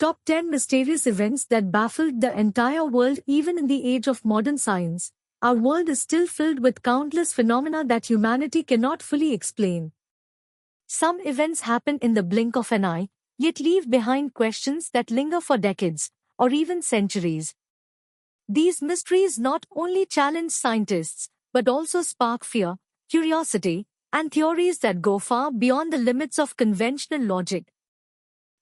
Top 10 Mysterious Events That Baffled the Entire World. Even in the age of modern science, our world is still filled with countless phenomena that humanity cannot fully explain. Some events happen in the blink of an eye, yet leave behind questions that linger for decades, or even centuries. These mysteries not only challenge scientists, but also spark fear, curiosity, and theories that go far beyond the limits of conventional logic.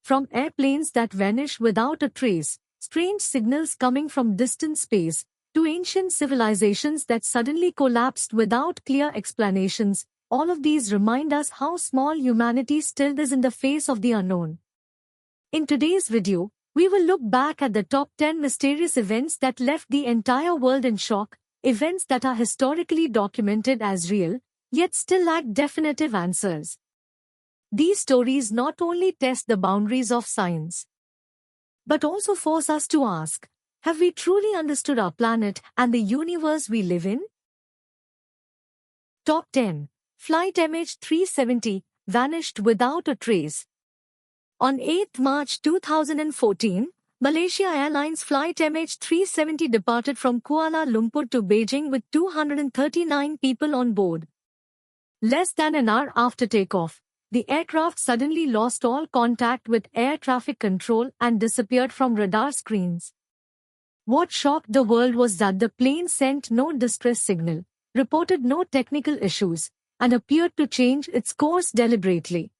From airplanes that vanish without a trace, strange signals coming from distant space, to ancient civilizations that suddenly collapsed without clear explanations, all of these remind us how small humanity still is in the face of the unknown. In today's video, we will look back at the top 10 mysterious events that left the entire world in shock, events that are historically documented as real, yet still lack definitive answers. These stories not only test the boundaries of science, but also force us to ask, have we truly understood our planet and the universe we live in? Top 10. Flight MH370 vanished without a trace. On 8 March 2014, Malaysia Airlines flight MH370 departed from Kuala Lumpur to Beijing with 239 people on board. Less than an hour after takeoff, the aircraft suddenly lost all contact with air traffic control and disappeared from radar screens. What shocked the world was that the plane sent no distress signal, reported no technical issues, and appeared to change its course deliberately.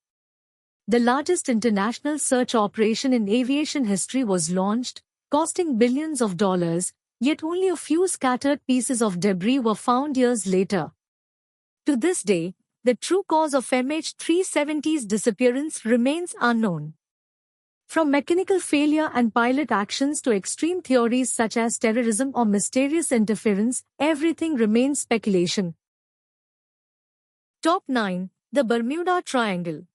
The largest international search operation in aviation history was launched, costing billions of dollars, yet only a few scattered pieces of debris were found years later. To this day, the true cause of MH370's disappearance remains unknown. From mechanical failure and pilot actions to extreme theories such as terrorism or mysterious interference, everything remains speculation. Top 9. The Bermuda Triangle.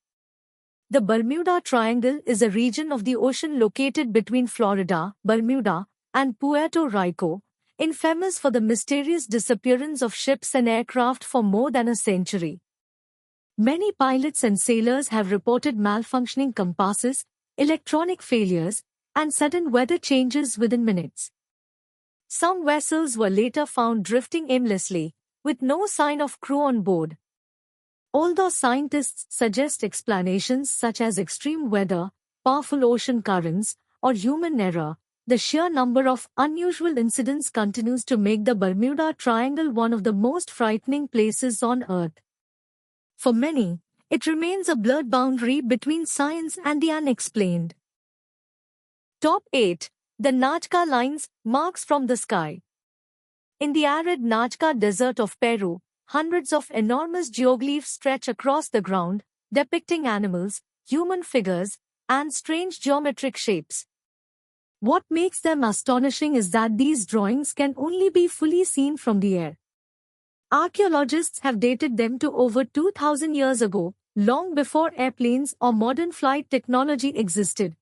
The Bermuda Triangle is a region of the ocean located between Florida, Bermuda, and Puerto Rico, infamous for the mysterious disappearance of ships and aircraft for more than a century. Many pilots and sailors have reported malfunctioning compasses, electronic failures, and sudden weather changes within minutes. Some vessels were later found drifting aimlessly, with no sign of crew on board. Although scientists suggest explanations such as extreme weather, powerful ocean currents, or human error, the sheer number of unusual incidents continues to make the Bermuda Triangle one of the most frightening places on Earth. For many, it remains a blurred boundary between science and the unexplained. Top 8. The Nazca Lines, Marks from the Sky. In the arid Nazca Desert of Peru, hundreds of enormous geoglyphs stretch across the ground, depicting animals, human figures, and strange geometric shapes. What makes them astonishing is that these drawings can only be fully seen from the air. Archaeologists have dated them to over 2,000 years ago, long before airplanes or modern flight technology existed.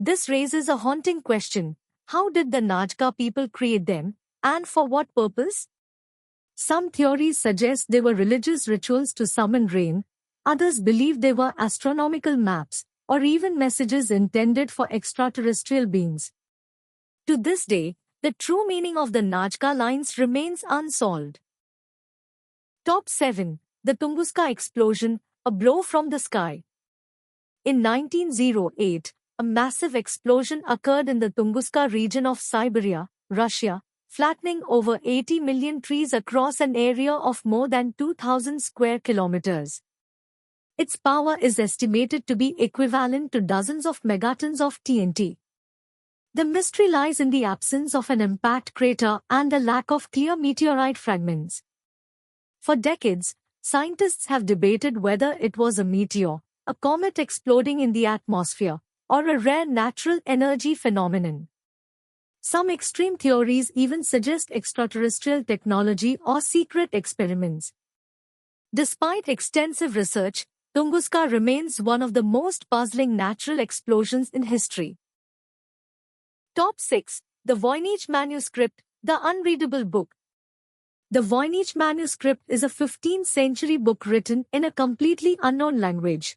This raises a haunting question: how did the Nazca people create them, and for what purpose? Some theories suggest they were religious rituals to summon rain, others believe they were astronomical maps, or even messages intended for extraterrestrial beings. To this day, the true meaning of the Nazca Lines remains unsolved. Top 7. The Tunguska Explosion, a blow from the sky. In 1908, a massive explosion occurred in the Tunguska region of Siberia, Russia, flattening over 80 million trees across an area of more than 2,000 square kilometers. Its power is estimated to be equivalent to dozens of megatons of TNT. The mystery lies in the absence of an impact crater and the lack of clear meteorite fragments. For decades, scientists have debated whether it was a meteor, a comet exploding in the atmosphere, or a rare natural energy phenomenon. Some extreme theories even suggest extraterrestrial technology or secret experiments. Despite extensive research, Tunguska remains one of the most puzzling natural explosions in history. Top 6. The Voynich Manuscript, the Unreadable Book. The Voynich manuscript is a 15th-century book written in a completely unknown language.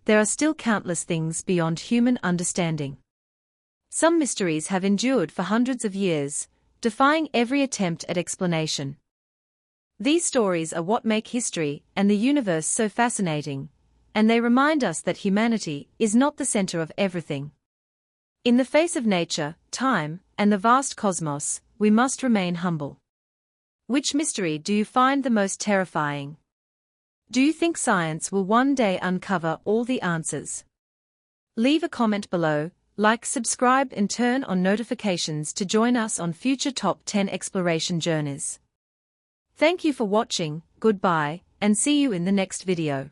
there are still countless things beyond human understanding. Some mysteries have endured for hundreds of years, defying every attempt at explanation. These stories are what make history and the universe so fascinating, and they remind us that humanity is not the center of everything. In the face of nature, time, and the vast cosmos, we must remain humble. Which mystery do you find the most terrifying? Do you think science will one day uncover all the answers? Leave a comment below, like, subscribe, and turn on notifications to join us on future Top 10 exploration journeys. Thank you for watching, goodbye, and see you in the next video.